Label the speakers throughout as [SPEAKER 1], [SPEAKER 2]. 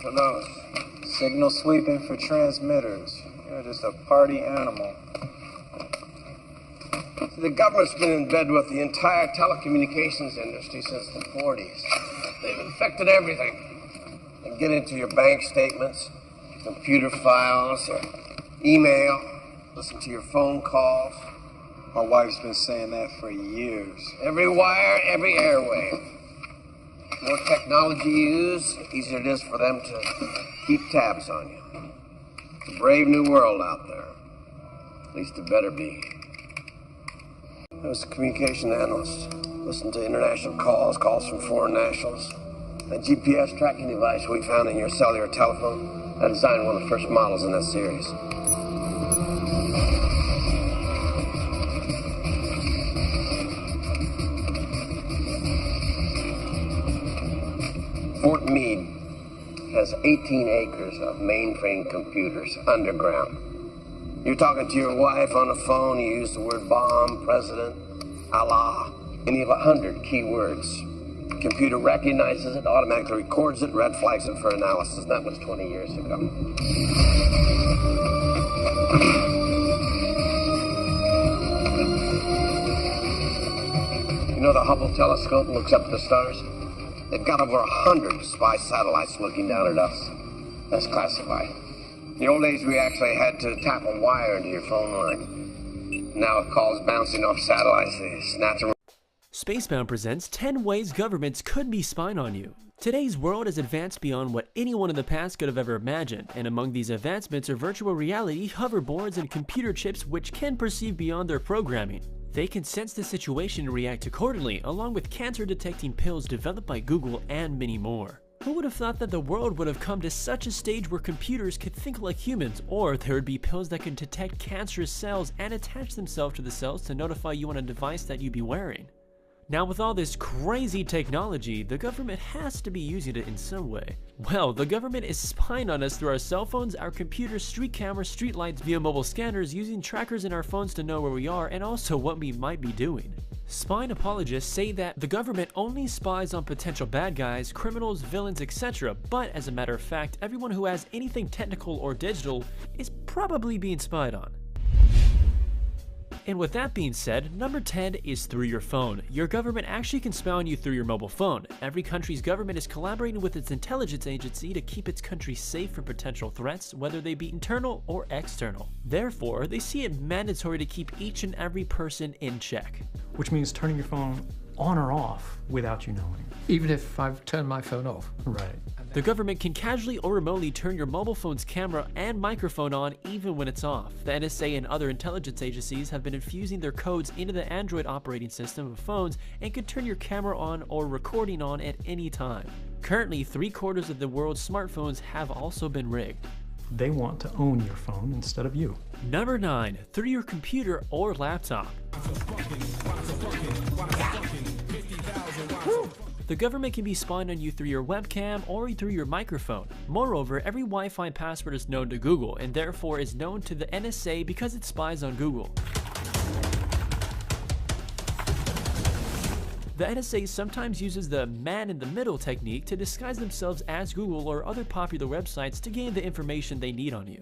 [SPEAKER 1] for those.
[SPEAKER 2] Signal sweeping for transmitters. You're just a party animal.
[SPEAKER 1] The government's been in bed with the entire telecommunications industry since the 40s. They've infected everything. They can get into your bank statements, computer files, or email, listen to your phone calls.
[SPEAKER 2] My wife's been saying that for years.
[SPEAKER 1] Every wire, every airwave. The more technology you use, the easier it is for them to keep tabs on you. It's a brave new world out there. At least it better be. I was a communication analyst. Listened to international calls from foreign nationals. That GPS tracking device we found in your cellular telephone, I designed one of the first models in that series. Fort Meade has 18 acres of mainframe computers underground. You're talking to your wife on the phone, you use the word bomb, president, Allah, any of 100 keywords. The computer recognizes it, automatically records it, red flags it for analysis. That was 20 years ago. You know the Hubble telescope looks up at the stars? They've got over 100 spy satellites looking down at us. That's classified. In the old days, we actually had to tap a wire into your phone line. Now with calls bouncing off satellites, they snatch them.
[SPEAKER 3] Spacebound presents 10 ways governments could be spying on you. Today's world has advanced beyond what anyone in the past could have ever imagined, and among these advancements are virtual reality, hoverboards, and computer chips which can perceive beyond their programming. They can sense the situation and react accordingly, along with cancer-detecting pills developed by Google and many more. Who would have thought that the world would have come to such a stage where computers could think like humans, or there would be pills that can detect cancerous cells and attach themselves to the cells to notify you on a device that you'd be wearing? Now, with all this crazy technology, the government has to be using it in some way. Well, the government is spying on us through our cell phones, our computers, street cameras, street lights, via mobile scanners, using trackers in our phones to know where we are and also what we might be doing. Spying apologists say that the government only spies on potential bad guys, criminals, villains, etc. But as a matter of fact, everyone who has anything technical or digital is probably being spied on. And with that being said, number 10 is through your phone. Your government actually can spy on you through your mobile phone. Every country's government is collaborating with its intelligence agency to keep its country safe from potential threats, whether they be internal or external. Therefore, they see it mandatory to keep each and every person in check.
[SPEAKER 4] Which means turning your phone on or off without you knowing.
[SPEAKER 5] Even if I've turned my phone off.
[SPEAKER 4] Right.
[SPEAKER 3] The government can casually or remotely turn your mobile phone's camera and microphone on even when it's off. The NSA and other intelligence agencies have been infusing their codes into the Android operating system of phones and can turn your camera on or recording on at any time. Currently, 3/4 of the world's smartphones have also been rigged.
[SPEAKER 4] They want to own your phone instead of you.
[SPEAKER 3] Number 9, through your computer or laptop. The government can be spying on you through your webcam or through your microphone. Moreover, every Wi-Fi password is known to Google and therefore is known to the NSA because it spies on Google. The NSA sometimes uses the man-in-the-middle technique to disguise themselves as Google or other popular websites to gain the information they need on you.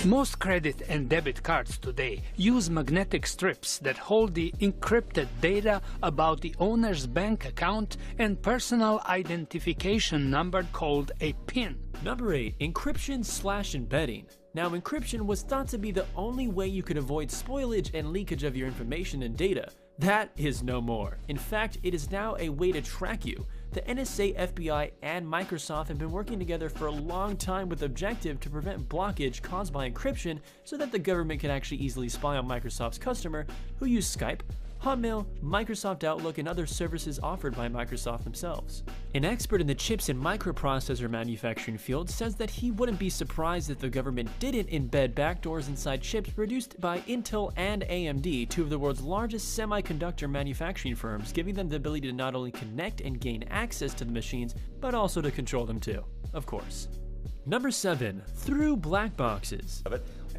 [SPEAKER 6] Most credit and debit cards today use magnetic strips that hold the encrypted data about the owner's bank account and personal identification number called a PIN.
[SPEAKER 3] Number 8, encryption/embedding. Now, encryption was thought to be the only way you could avoid spoilage and leakage of your information and data. That is no more. In fact, it is now a way to track you. The NSA, FBI, and Microsoft have been working together for a long time with the objective to prevent blockage caused by encryption so that the government can actually easily spy on Microsoft's customer who use Skype, Hotmail, Microsoft Outlook, and other services offered by Microsoft themselves. An expert in the chips and microprocessor manufacturing field says that he wouldn't be surprised if the government didn't embed backdoors inside chips produced by Intel and AMD, two of the world's largest semiconductor manufacturing firms, giving them the ability to not only connect and gain access to the machines, but also to control them too, of course. Number 7, through black boxes.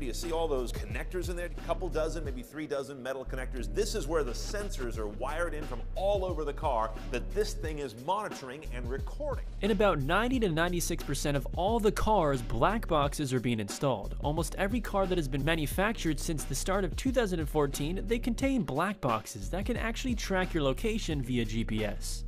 [SPEAKER 7] You see all those connectors in there, a couple dozen, maybe 3 dozen metal connectors. This is where the sensors are wired in from all over the car that this thing is monitoring and recording.
[SPEAKER 3] In about 90 to 96% of all the cars, black boxes are being installed. Almost every car that has been manufactured since the start of 2014, they contain black boxes that can actually track your location via GPS.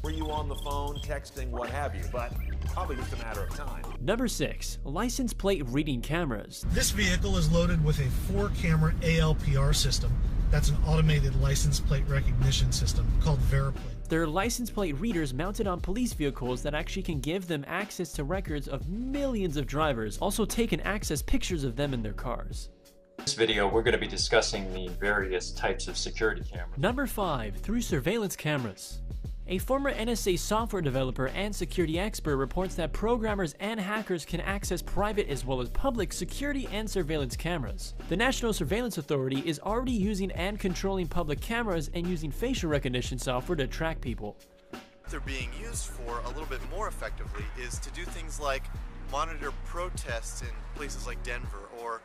[SPEAKER 7] Were you on the phone, texting, what have you, but probably just a matter of time.
[SPEAKER 3] Number 6. License plate reading cameras.
[SPEAKER 8] This vehicle is loaded with a 4-camera ALPR system. That's an automated license plate recognition system called VeriPlate.
[SPEAKER 3] There are license plate readers mounted on police vehicles that actually can give them access to records of millions of drivers, also take and access pictures of them in their cars.
[SPEAKER 9] In this video, we're going to be discussing the various types of security cameras.
[SPEAKER 3] Number 5. Through surveillance cameras. A former NSA software developer and security expert reports that programmers and hackers can access private as well as public security and surveillance cameras. The National Surveillance Authority is already using and controlling public cameras and using facial recognition software to track people.
[SPEAKER 10] What they're being used for a little bit more effectively is to do things like monitor protests in places like Denver or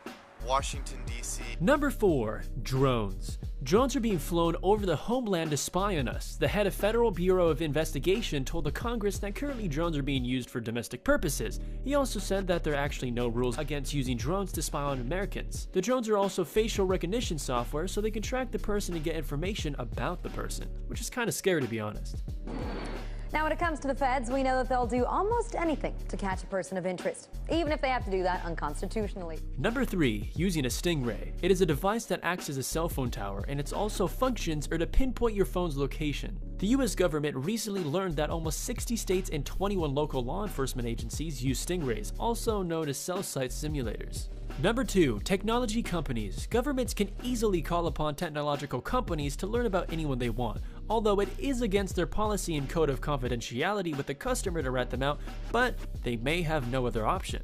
[SPEAKER 10] Washington, D.C.
[SPEAKER 3] Number 4. Drones. Drones are being flown over the homeland to spy on us. The head of Federal Bureau of Investigation told the Congress that currently drones are being used for domestic purposes. He also said that there are actually no rules against using drones to spy on Americans. The drones are also facial recognition software, so they can track the person and get information about the person, which is kind of scary to be honest.
[SPEAKER 11] Now, when it comes to the feds, we know that they'll do almost anything to catch a person of interest, even if they have to do that unconstitutionally.
[SPEAKER 3] Number 3. Using a stingray. It is a device that acts as a cell phone tower, and its also functions are to pinpoint your phone's location. The US government recently learned that almost 60 states and 21 local law enforcement agencies use stingrays, also known as cell site simulators. Number 2. Technology companies. Governments can easily call upon technological companies to learn about anyone they want, although it is against their policy and code of confidentiality with the customer to rat them out, but they may have no other option.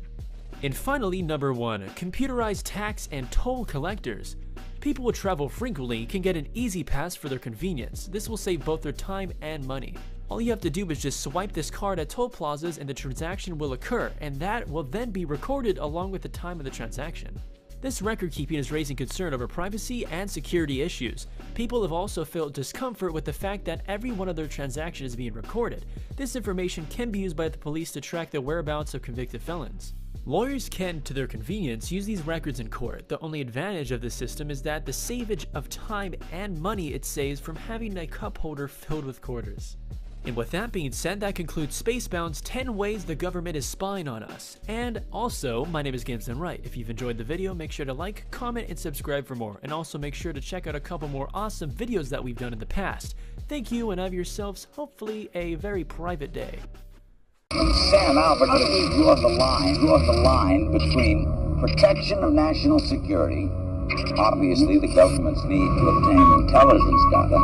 [SPEAKER 3] And finally, number 1. Computerized tax and toll collectors. People who travel frequently can get an easy pass for their convenience. This will save both their time and money. All you have to do is just swipe this card at toll plazas and the transaction will occur, and that will then be recorded along with the time of the transaction. This record keeping is raising concern over privacy and security issues. People have also felt discomfort with the fact that every one of their transactions is being recorded. This information can be used by the police to track the whereabouts of convicted felons. Lawyers can, to their convenience, use these records in court. The only advantage of this system is that the savage of time and money it saves from having a cup holder filled with quarters. And with that being said, that concludes Spacebound's 10 ways the government is spying on us. And also, my name is GmsEyeSalve. If you've enjoyed the video, make sure to like, comment, and subscribe for more. And also make sure to check out a couple more awesome videos that we've done in the past. Thank you, and have yourselves, hopefully, a very private day.
[SPEAKER 12] Sam Albert, you are the line between protection of national security, obviously the government's need to obtain intelligence data,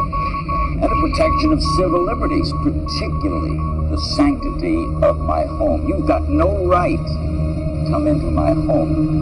[SPEAKER 12] and the protection of civil liberties, particularly the sanctity of my home. You've got no right to come into my home.